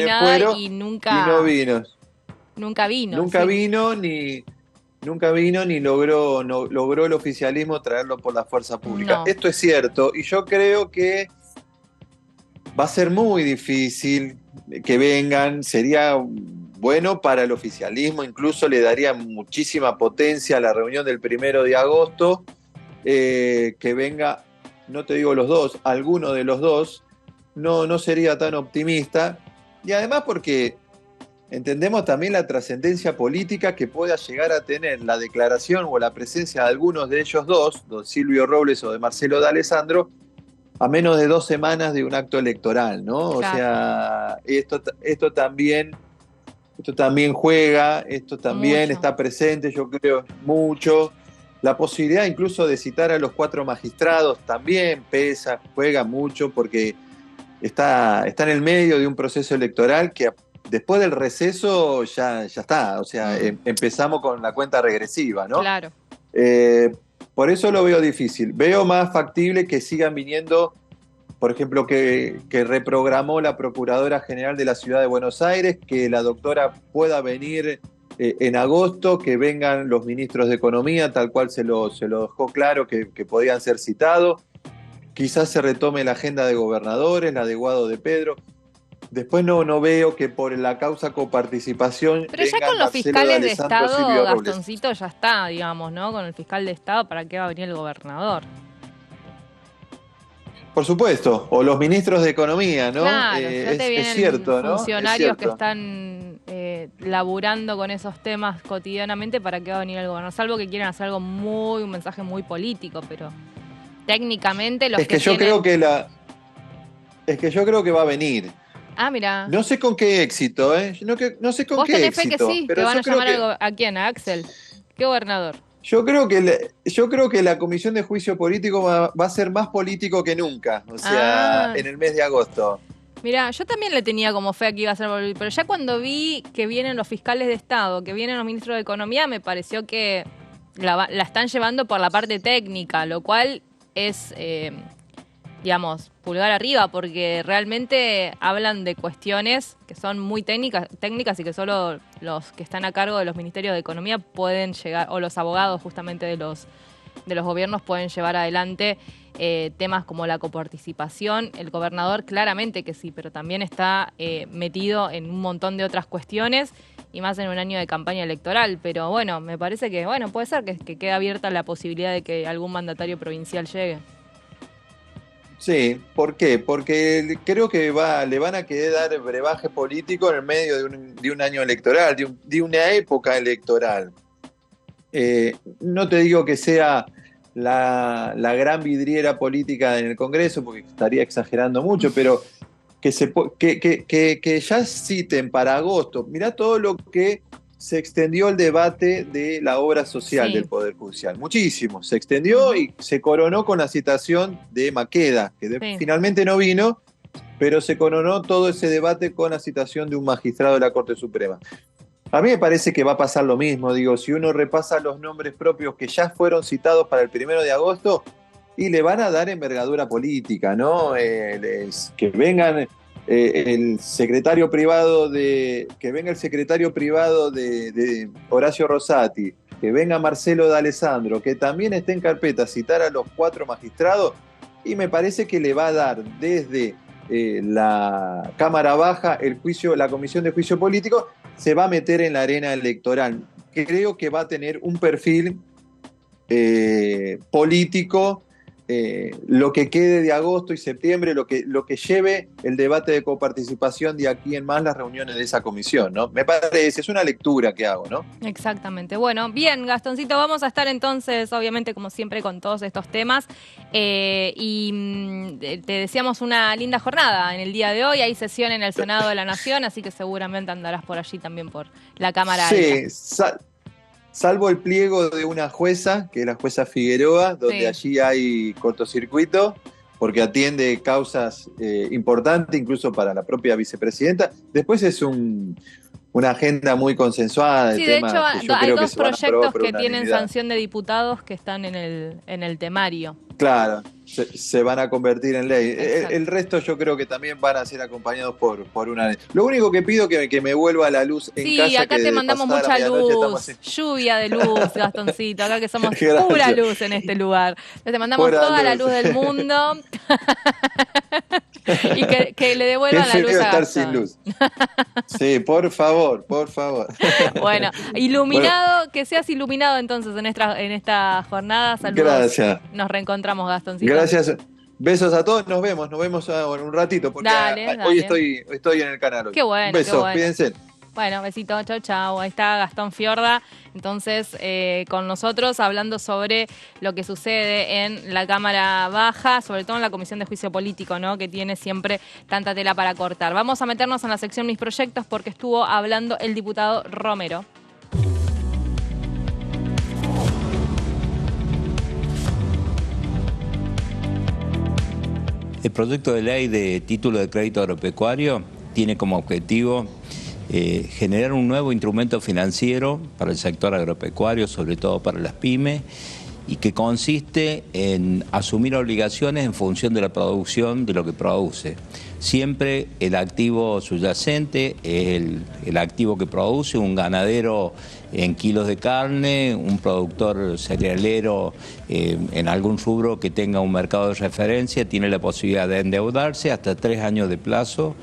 nada, y nunca... Y no vino. Nunca vino. Nunca vino ni logró el oficialismo traerlo por la fuerza pública. No. Esto es cierto, y yo creo que va a ser muy difícil que vengan. Sería bueno para el oficialismo, incluso le daría muchísima potencia a la reunión del 1 de agosto, que venga, no te digo los dos, alguno de los dos, no sería tan optimista, y además porque entendemos también la trascendencia política que pueda llegar a tener la declaración o la presencia de algunos de ellos dos, de Silvio Robles o de Marcelo D'Alessandro, a menos de 2 semanas de un acto electoral, ¿no? Claro. O sea, esto también juega, esto también está presente, yo creo, mucho. La posibilidad incluso de citar a los 4 magistrados también pesa, juega mucho, porque está en el medio de un proceso electoral que después del receso ya está. O sea, empezamos con la cuenta regresiva, ¿no? Claro. Por eso lo veo difícil. Veo más factible que sigan viniendo, por ejemplo, que reprogramó la Procuradora General de la Ciudad de Buenos Aires, que la doctora pueda venir en agosto, que vengan los ministros de Economía, tal cual se lo dejó claro que podían ser citados. Quizás se retome la agenda de gobernadores, la de Guado de Pedro. Después no veo que por la causa coparticipación. Pero ya con los fiscales de Estado, Gastoncito, ya está, digamos, ¿no? Con el fiscal de Estado, ¿para qué va a venir el gobernador? Por supuesto, o los ministros de Economía, ¿no? Claro, ya te vienen es cierto, ¿no? funcionarios que están laburando con esos temas cotidianamente, ¿para qué va a venir el gobernador? Salvo que quieran hacer un mensaje muy político, pero técnicamente los es que yo creo que va a venir. Ah, mira. No sé con qué éxito, ¿eh? No sé con qué éxito. ¿Vos tenés fe que sí? ¿Te van a llamar ¿a quién? ¿A Axel? ¿Qué gobernador? Yo creo que la Comisión de Juicio Político va a ser más político que nunca, o sea, en el mes de agosto. Mira, yo también le tenía como fe a que iba a ser, pero ya cuando vi que vienen los fiscales de Estado, que vienen los ministros de Economía, me pareció que la están llevando por la parte técnica, lo cual es, digamos, pulgar arriba, porque realmente hablan de cuestiones que son muy técnicas y que solo los que están a cargo de los ministerios de Economía pueden llegar, o los abogados justamente de los gobiernos pueden llevar adelante temas como la coparticipación. El gobernador claramente que sí, pero también está metido en un montón de otras cuestiones y más en un año de campaña electoral. Pero bueno, me parece que puede ser que quede abierta la posibilidad de que algún mandatario provincial llegue. Sí, ¿por qué? Porque creo que le van a querer dar brebaje político en el medio de un año electoral, de una época electoral. No te digo que sea la gran vidriera política en el Congreso, porque estaría exagerando mucho, pero que ya citen para agosto. Mirá todo lo que se extendió el debate de la obra social del Poder Judicial. Muchísimo. Se extendió y se coronó con la citación de Maqueda, que finalmente no vino, pero se coronó todo ese debate con la citación de un magistrado de la Corte Suprema. A mí me parece que va a pasar lo mismo. Digo, si uno repasa los nombres propios que ya fueron citados para el 1 de agosto, y le van a dar envergadura política, ¿no? Que vengan... el secretario privado de Horacio Rosati, que venga Marcelo D'Alessandro, que también esté en carpeta, citar a los 4 magistrados, y me parece que le va a dar desde la Cámara Baja la Comisión de Juicio Político, se va a meter en la arena electoral. Creo que va a tener un perfil político. Lo que quede de agosto y septiembre, lo que lleve el debate de coparticipación de aquí en más las reuniones de esa comisión, ¿no? Me parece, es una lectura que hago, ¿no? Exactamente. Bueno, bien, Gastoncito, vamos a estar entonces, obviamente, como siempre, con todos estos temas. Y te deseamos una linda jornada en el día de hoy. Hay sesión en el Senado de la Nación, así que seguramente andarás por allí también por la Cámara Alta. Sí, salvo el pliego de una jueza, que es la jueza Figueroa, donde allí hay cortocircuito, porque atiende causas importantes, incluso para la propia vicepresidenta. Después es una agenda muy consensuada. Sí, de hecho, hay 2 proyectos que tienen sanción de diputados que están en el temario. Claro, se van a convertir en ley. El resto yo creo que también van a ser acompañados por una ley. Lo único que pido es que me vuelva la luz en casa. Sí, acá te mandamos mucha luz, lluvia de luz, Gastoncito. Acá que somos pura luz en este lugar. Te mandamos toda la luz del mundo. Y que le devuelvan la luz a Gastón. Sin luz. Sí, por favor. Bueno, iluminado, que seas iluminado entonces en esta jornada. Saludos. Gracias. Nos reencontramos, Gastoncito. Gracias. Besos a todos, nos vemos en un ratito, porque hoy estoy en el canal. Hoy. Qué bueno. Besos, cuídense. Bueno, besito, chau. Ahí está Gastón Fiorda, entonces con nosotros hablando sobre lo que sucede en la Cámara Baja, sobre todo en la Comisión de Juicio Político, ¿no? Que tiene siempre tanta tela para cortar. Vamos a meternos en la sección Mis Proyectos porque estuvo hablando el diputado Romero. El proyecto de ley de título de crédito agropecuario tiene como objetivo generar un nuevo instrumento financiero para el sector agropecuario, sobre todo para las pymes, y que consiste en asumir obligaciones en función de la producción de lo que produce. Siempre el activo subyacente es el activo que produce un ganadero en kilos de carne, un productor cerealero en algún rubro que tenga un mercado de referencia, tiene la posibilidad de endeudarse hasta 3 años de plazo,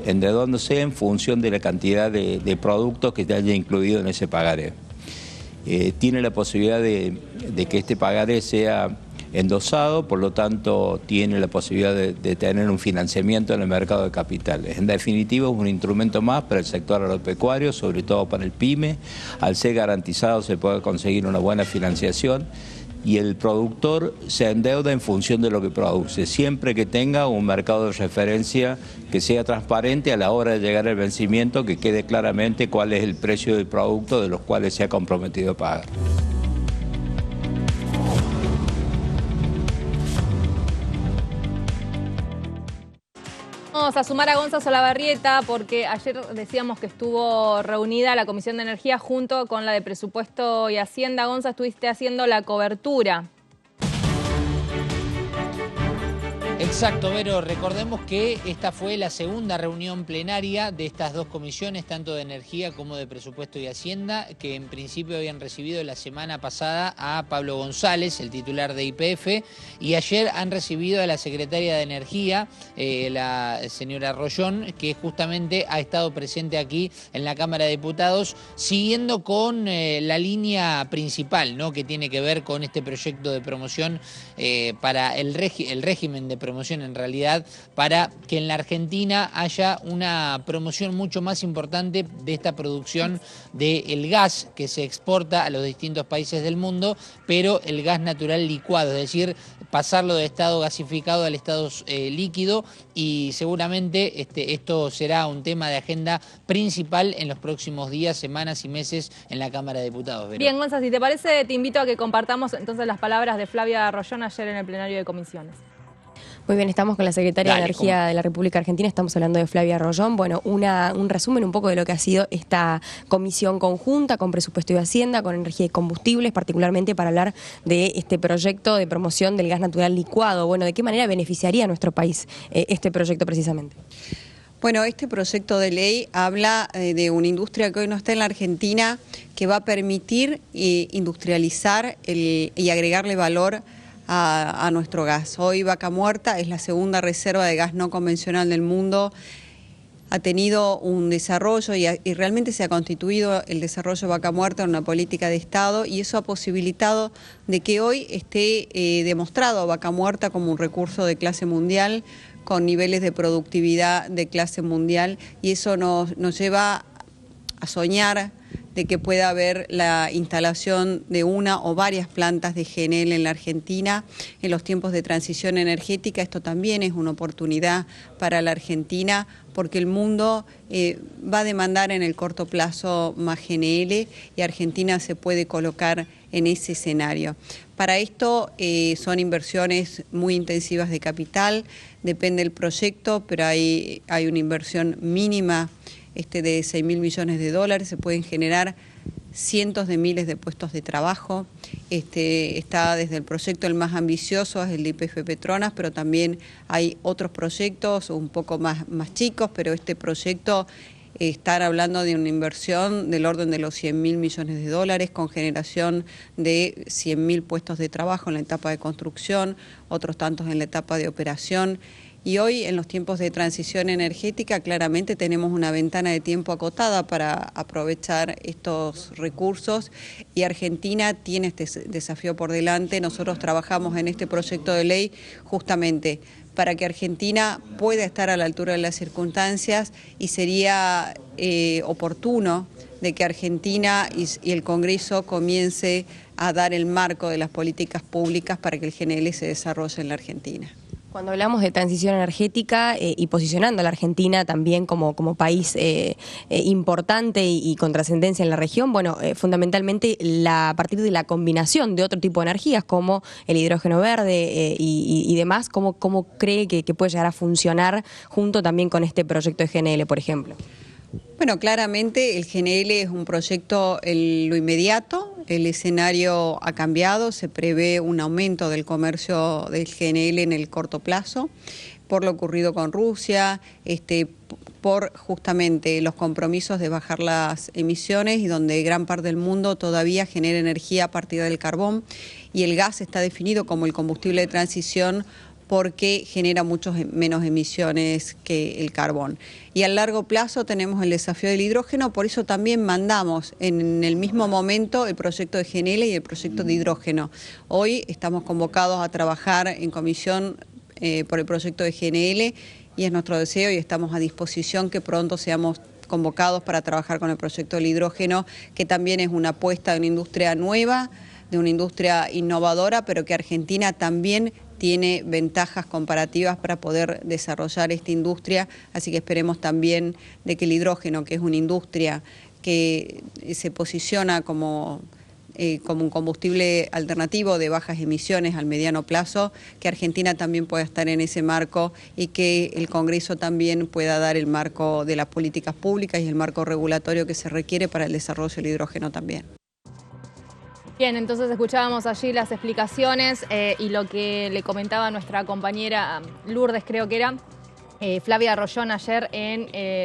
endeudándose en función de la cantidad de productos que te haya incluido en ese pagaré. Tiene la posibilidad de que este pagaré sea endosado, por lo tanto tiene la posibilidad de tener un financiamiento en el mercado de capitales. En definitiva, es un instrumento más para el sector agropecuario, sobre todo para el PYME. Al ser garantizado se puede conseguir una buena financiación y el productor se endeuda en función de lo que produce, siempre que tenga un mercado de referencia que sea transparente a la hora de llegar al vencimiento, que quede claramente cuál es el precio del producto de los cuales se ha comprometido a pagar. Vamos a sumar a Gonza Solabarrieta porque ayer decíamos que estuvo reunida la Comisión de Energía junto con la de Presupuesto y Hacienda. Gonza, estuviste haciendo la cobertura. Exacto, Vero. Recordemos que esta fue la segunda reunión plenaria de estas dos comisiones, tanto de Energía como de Presupuesto y Hacienda, que en principio habían recibido la semana pasada a Pablo González, el titular de YPF, y ayer han recibido a la secretaria de Energía, la señora Rollón, que justamente ha estado presente aquí en la Cámara de Diputados, siguiendo con la línea principal, ¿no?, que tiene que ver con este proyecto de promoción para el régimen de promoción, en realidad, para que en la Argentina haya una promoción mucho más importante de esta producción del gas que se exporta a los distintos países del mundo, pero el gas natural licuado, es decir, pasarlo de estado gasificado al estado líquido, y seguramente esto será un tema de agenda principal en los próximos días, semanas y meses en la Cámara de Diputados. Vero. Bien, Gonza, si te parece, te invito a que compartamos entonces las palabras de Flavia Rollón ayer en el plenario de comisiones. Muy bien, estamos con la secretaria de Energía de la República Argentina, estamos hablando de Flavia Rollón. Bueno, un resumen un poco de lo que ha sido esta comisión conjunta con Presupuesto y Hacienda, con Energía y Combustibles, particularmente para hablar de este proyecto de promoción del gas natural licuado. Bueno, ¿de qué manera beneficiaría a nuestro país este proyecto precisamente? Bueno, este proyecto de ley habla de una industria que hoy no está en la Argentina, que va a permitir industrializar y agregarle valor a nuestro gas. Hoy Vaca Muerta es la segunda reserva de gas no convencional del mundo. Ha tenido un desarrollo y realmente se ha constituido el desarrollo de Vaca Muerta en una política de Estado, y eso ha posibilitado de que hoy esté demostrado Vaca Muerta como un recurso de clase mundial, con niveles de productividad de clase mundial, y eso nos lleva a soñar de que pueda haber la instalación de una o varias plantas de GNL en la Argentina. En los tiempos de transición energética esto también es una oportunidad para la Argentina, porque el mundo va a demandar en el corto plazo más GNL y Argentina se puede colocar en ese escenario. Para esto son inversiones muy intensivas de capital, depende del proyecto, pero hay una inversión mínima de 6.000 millones de dólares, se pueden generar cientos de miles de puestos de trabajo. Está desde el proyecto el más ambicioso, es el de YPF Petronas, pero también hay otros proyectos un poco más chicos, pero este proyecto estar hablando de una inversión del orden de los 100.000 millones de dólares, con generación de 100.000 puestos de trabajo en la etapa de construcción, otros tantos en la etapa de operación. Y hoy, en los tiempos de transición energética, claramente tenemos una ventana de tiempo acotada para aprovechar estos recursos, y Argentina tiene este desafío por delante. Nosotros trabajamos en este proyecto de ley justamente para que Argentina pueda estar a la altura de las circunstancias, y sería oportuno de que Argentina y el Congreso comience a dar el marco de las políticas públicas para que el GNL se desarrolle en la Argentina. Cuando hablamos de transición energética y posicionando a la Argentina también como país importante y con trascendencia en la región, bueno, fundamentalmente a partir de la combinación de otro tipo de energías como el hidrógeno verde y demás, ¿cómo cree que puede llegar a funcionar junto también con este proyecto de GNL, por ejemplo? Bueno, claramente el GNL es un proyecto en lo inmediato, el escenario ha cambiado, se prevé un aumento del comercio del GNL en el corto plazo, por lo ocurrido con Rusia, por justamente los compromisos de bajar las emisiones y donde gran parte del mundo todavía genera energía a partir del carbón y el gas está definido como el combustible de transición porque genera muchos menos emisiones que el carbón. Y a largo plazo tenemos el desafío del hidrógeno, por eso también mandamos en el mismo momento el proyecto de GNL y el proyecto de hidrógeno. Hoy estamos convocados a trabajar en comisión por el proyecto de GNL y es nuestro deseo y estamos a disposición que pronto seamos convocados para trabajar con el proyecto del hidrógeno, que también es una apuesta de una industria nueva, de una industria innovadora, pero que Argentina también tiene ventajas comparativas para poder desarrollar esta industria, así que esperemos también de que el hidrógeno, que es una industria que se posiciona como un combustible alternativo de bajas emisiones al mediano plazo, que Argentina también pueda estar en ese marco y que el Congreso también pueda dar el marco de las políticas públicas y el marco regulatorio que se requiere para el desarrollo del hidrógeno también. Bien, entonces escuchábamos allí las explicaciones y lo que le comentaba nuestra compañera Lourdes, creo que era, Flavia Arroyón ayer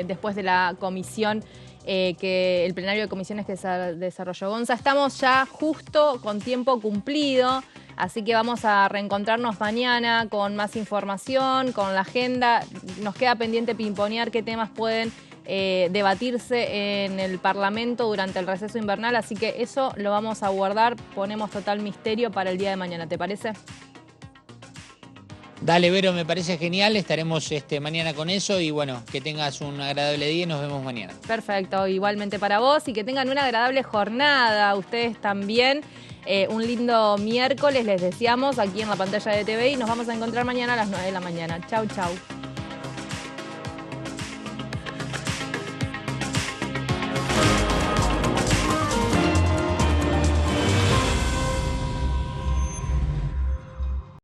después de la comisión, el plenario de comisiones que se desarrolló Gonza. Estamos ya justo con tiempo cumplido, así que vamos a reencontrarnos mañana con más información, con la agenda. Nos queda pendiente pimponear qué temas pueden debatirse en el Parlamento durante el receso invernal, así que eso lo vamos a guardar, ponemos total misterio para el día de mañana, ¿te parece? Dale, Vero, me parece genial, estaremos mañana con eso y bueno, que tengas un agradable día y nos vemos mañana. Perfecto, igualmente para vos y que tengan una agradable jornada, ustedes también. Un lindo miércoles les deseamos aquí en la pantalla de TV y nos vamos a encontrar mañana a las 9 de la mañana. Chau, chau.